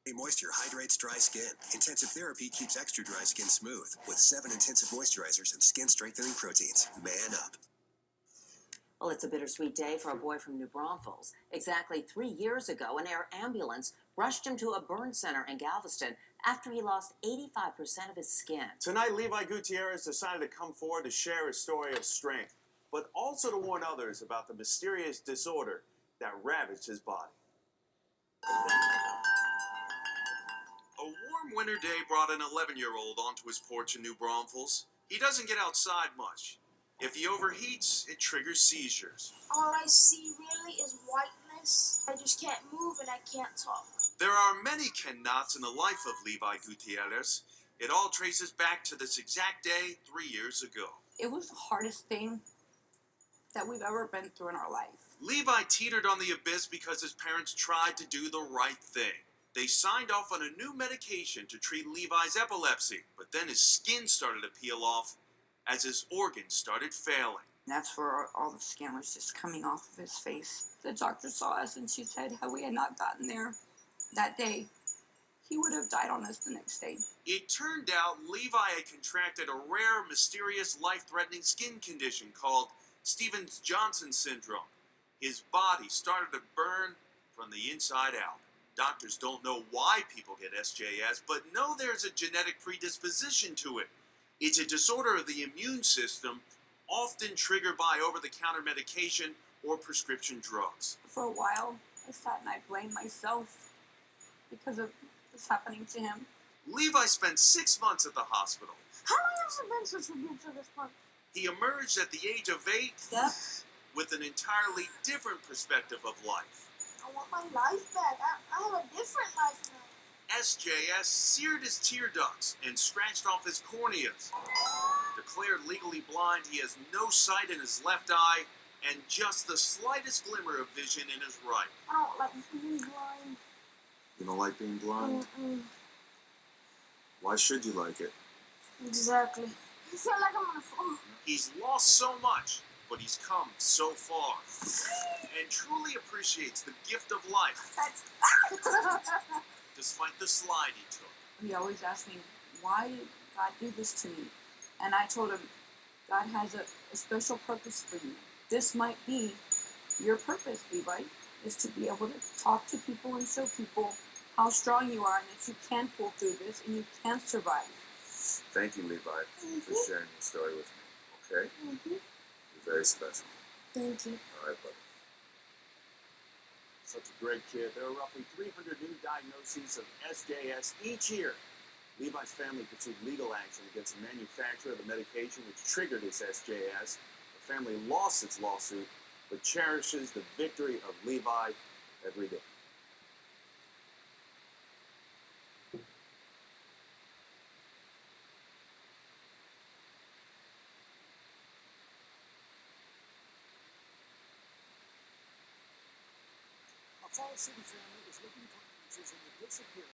Moisture hydrates dry skin. Intensive therapy keeps extra dry skin smooth with 7 intensive moisturizers and skin strengthening proteins. Man up. Well, it's a bittersweet day for a boy from New Braunfels. Exactly 3 years ago, an air ambulance rushed him to a burn center in Galveston after he lost 85% of his skin. Tonight, Levi Gutierrez decided to come forward to share his story of strength, but also to warn others about the mysterious disorder that ravaged his body. A warm winter day brought an 11-year-old onto his porch in New Braunfels. He doesn't get outside much. If he overheats, it triggers seizures. All I see really is whiteness. I just can't move and I can't talk. There are many cannots in the life of Levi Gutierrez. It all traces back to this exact day 3 years ago. It was the hardest thing that we've ever been through in our life. Levi teetered on the abyss because his parents tried to do the right thing. They signed off on a new medication to treat Levi's epilepsy, but then his skin started to peel off as his organs started failing. That's where all the skin was just coming off of his face. The doctor saw us and she said, had we had not gotten there that day, he would have died on us the next day. It turned out Levi had contracted a rare, mysterious, life-threatening skin condition called Stevens-Johnson syndrome. His body started to burn from the inside out. Doctors don't know why people get SJS, but know there's a genetic predisposition to it. It's a disorder of the immune system, often triggered by over-the-counter medication or prescription drugs. For a while, I sat and I blamed myself because of this happening to him. Levi spent 6 months at the hospital. How long has it been since we've been to this park? He emerged at the age of 8 Yep. with an entirely different perspective of life. I want my life back. I have a different life now. SJS seared his tear ducts and scratched off his corneas. Declared legally blind, he has no sight in his left eye and just the slightest glimmer of vision in his right. I don't like being blind. You don't like being blind? Why should you like it? Exactly. I feel like I'm gonna fall. He's lost so much, but he's come so far. And truly appreciates the gift of life, despite the slide he took. He always asked me, why did God do this to me? And I told him, God has a special purpose for you. This might be your purpose, Levi, is to be able to talk to people and show people how strong you are and that you can pull through this and you can survive. Thank you, Levi, for sharing your story with me, okay? You're very special. Thank you. All right, buddy. Such a great kid. There are roughly 300 new diagnoses of SJS each year. Levi's family pursued legal action against the manufacturer of the medication which triggered his SJS. The family lost its lawsuit, but cherishes the victory of Levi every day. A Falls City family is looking for answers in the disappearance